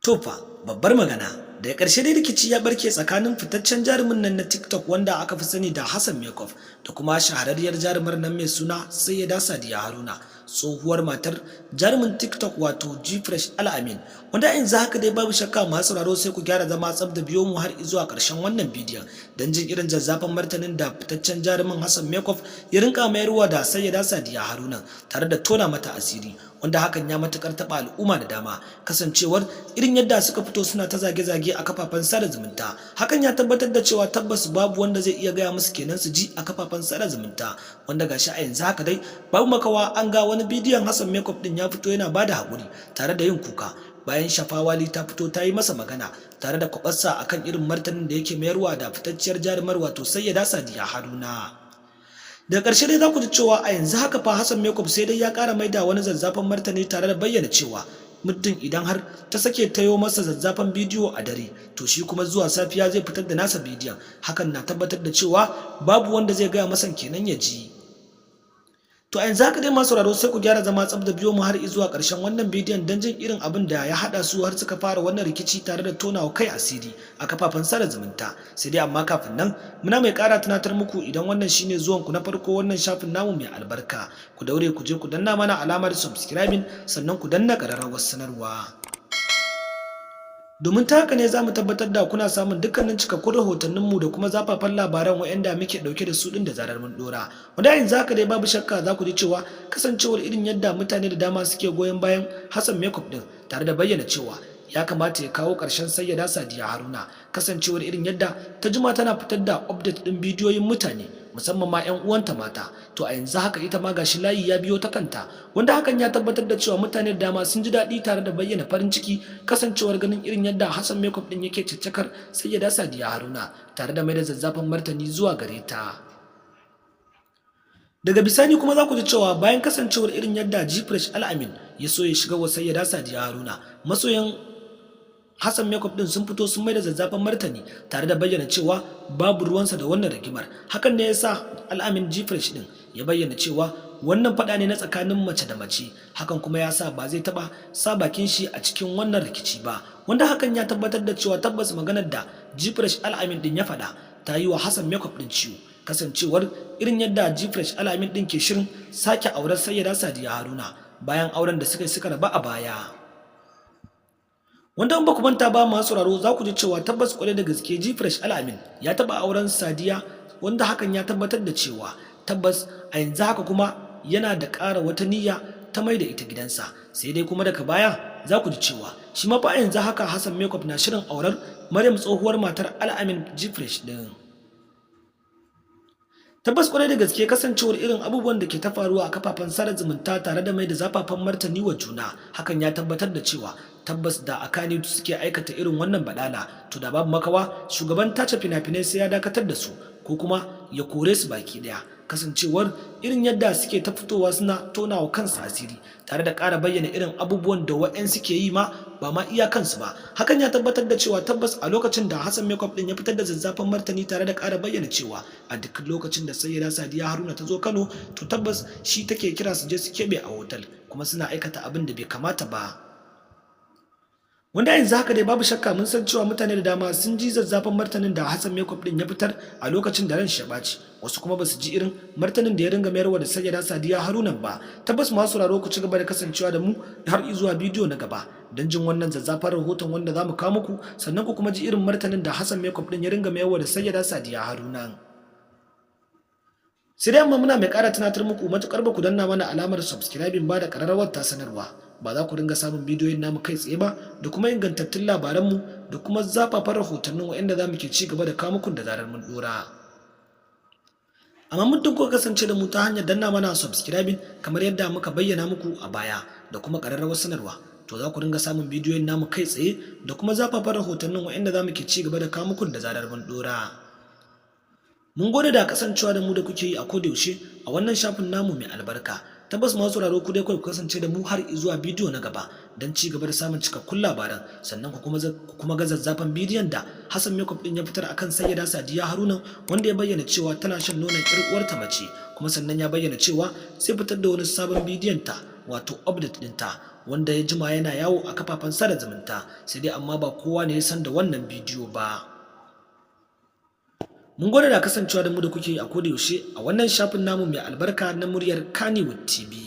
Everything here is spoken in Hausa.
Tofa babbar magana daga ƙarshe dai rikici ya barke tsakanin fitaccen jarumin nan na TikTok wanda aka fi sani da Hassan Makeup da kuma shahararriyar jarumar nan mai suna Sayyada Sadiya Haruna tsohuwar matar jarumin TikTok wato Gfresh Al-Amin wanda yanzu haka dai babu shakka masu sauraro sai ku gyara zama tsab da biyo mu har zuwa ƙarshen wannan bidiyon don jin irin zazzafan martanin da fitaccen jarumin Hassan Makeup ya rinka mayarwa da Sayyada Sadiya Haruna tare da tona mata asiri wanda hakan ya matukar taba al'umma da dama kasancewar irin yadda suka fito suna ta zage-zage a kafafen sada zumunta hakan ya tabbatar da cewa tabbas babu wanda zai iya gaya musu kenan su ji a kafafen sada zumunta wanda gashi a yanzu haka dai babu makawa an ga wani bidiyon Hassan Makeup din ya fito yana bada hakuri tare da yin kuka bayan Shafawali ta fito ta yi masa magana tare da kwabarsa akan irin martanin da yake mayarwa da fitacciyar jarumar wato Sayyada Sadiya Haruna. Daga ƙarshe dai za ku ji cewa a yanzu haka fa Hassan Makeup sai dai ya ƙara maida wani zazzafan martani tare da bayyana cewa muddin idan har ta sake tayo masa zazzafan bidiyo a dare to shi kuma zuwa safiya zai fitar da nasa bidiyon hakan na tabbatar da cewa babu wanda zai gaya masa kenan ya ji. To a yanzu haka dai masu sauraro sai ku gyara zama tsab da biyo mu har zuwa ƙarshen wannan bidiyon don jin irin abin da ya haɗa su har suka fara wannan rikici tare da tonawa kai asiri a kafafen sada zumunta. Sai dai amma kafin nan muna mai ƙara tunatar muku idan wannan shine zuwan ku na farko wannan shafin namu mai albarka ku daure ku je ku danna mana alamar subscribing sannan ku danna ƙararrawar sanarwa. Domin ta haka ne za mu tabbatar da kuna samun dukkanin cikakkun rahotanninmu da kuma zafafan labaran waɗanda muke ɗauke da su ɗin da zarar mun ɗora. Wanda yanzu haka dai babu shakka za ku ji cewa kasancewar irin yadda mutane da dama suke goyon bayan Hassan Makeup ɗin tare da bayyana cewa ya kamata ya kawo ƙarshen Sayyada Sadiya Haruna kasancewar irin yadda ta jima tana fitar da update ɗin bidiyoyin mutane musamman ma 'yan uwanta mata to a yanzu haka ita ma gashi layi ya biyo ta kanta wanda hakan ya tabbatar da cewa mutane da dama sun ji daɗi tare da bayyana farin ciki kasancewar ganin irin yadda Hassan Makeup ɗin yake caccakar Sayyada Sadiya Haruna tare da mai da zazzafan martani zuwa gare ta. Daga bisani kuma za ku ji cewa bayan kasancewar irin yadda Gfresh Al-Amin ya so ya shiga wa Sayyada Sadiya Haruna masoyan Hassan Makeup din sun fito sun maida zazzafan martani tare da bayyana cewa babu ruwansa da wannan rigimar hakan ne yasa Al-Amin Gfresh din ya bayyana cewa wannan fada ne na tsakanin mace da mace hakan kuma yasa ba zai taba sa bakin shi a cikin wannan rikici ba wanda hakan ya tabbatar da cewa tabbas maganar da Gfresh Al-Amin din ya fada ta yi wa Hassan Makeup din ciwo kasancewar irin yadda Gfresh Al-Amin din ke shirin sake auren Sayyada Sadiya Haruna bayan auren da suka raba a baya. Wanda in ba ku manta ba masu sauraro za ku ji cewa tabbas kwarai da gaske Gfresh Al-Amin ya taba auren Sadiya wanda hakan ya tabbatar da cewa tabbas a yanzu haka kuma yana da ƙara wata niyya ta mai da ita gidansa sai dai kuma daga baya za ku ji cewa shi ma fa a yanzu haka Hassan Makeup na shirin aurar Maryam tsohuwar matar Al-Amin Gfresh din. Tabbas kwarai da gaske kasancewar irin abubuwan da ke ta faruwa a kafafen sada zumunta tare da mai da zafafan martani wa juna hakan ya tabbatar da cewa tabbas da akani suke aikata irin wannan badala to da babu makawa shugaban tace fina-finai sai ya dakatar da su ko kuma ya kore su baki daya kasancewar irin yadda suke ta fitowa suna tonawa kansu asiri tare da ƙara bayyana irin abubuwan da wa'en suke yi ma ba ma iya kansu ba hakan ya tabbatar da cewa tabbas a lokacin da Hassan Makeup din ya fitar da zazzafan martani tare da ƙara bayyana cewa a duk lokacin da Sayyada Sadiya Haruna ta zo Kano to tabbas shi take kira su je su kebe a hotel kuma suna aikata abin da bai kamata ba. Wanda yanzu haka dai babu shakka mun san cewa mutane da dama sun ji zazzafan martanin da Hassan Makeup din ya fitar a lokacin da ran shi ya ɓaci wasu kuma basu ji irin martanin da ya ringa mayarwa da Sayyada Sadiya Haruna ba tabbas masu sauraro ku ci gaba da kasancewa da mu har zuwa bidiyo na gaba don jin wannan zazzafan rahoton wanda za mu kawo muku sannan ku kuma ji irin martanin da Hassan Makeup din ya ringa mayarwa da Sayyada Sadiya Haruna. Sai dai amma muna mai ƙara tunatar muku matukar ba ku danna mana alamar subscribing ba da ƙararrawar ta sanarwa ba za ku ringa samun bidiyoyin namu kai tsaye ba da kuma ingantattun labaranmu da kuma zafafan rahotannin waɗanda za mu ke ci gaba da kawo muku da zarar mun dora. Amma muddin kuka kasance da mu ta hanyar danna mana subscribing kamar yadda muka bayyana muku a baya da kuma ƙararrawar sanarwa to za ku ringa samun bidiyoyin namu kai tsaye da kuma zafafan rahotannin waɗanda za mu ke ci gaba da kawo muku da zarar mun dora. Mun gode da kasancewa da mu da kuke yi a kodayaushe a wannan shafin namu mai albarka. Tabbas masu sauraro ku dai ku kasance da mu har zuwa bidiyo na gaba don ci gaba da samun cikakkun labaran sannan ku kuma ga zazzafan bidiyon da Hassan Makeup din ya fitar akan Sayyada Sadiya Haruna wanda ya bayyana cewa tana shan nonon ƴar uwarta mace kuma sannan ya bayyana cewa sai fitar da wani sabon bidiyon ta wato update ɗinta wanda ya jima yana yawo a kafafen sada zumunta, sai dai amma ba kowa ne ya san da wannan bidiyo ba. Mun gode da kasancewa da mu da kuke a koda yaushe a wannan shafin namu mai albarka na muryar Kannywood TV.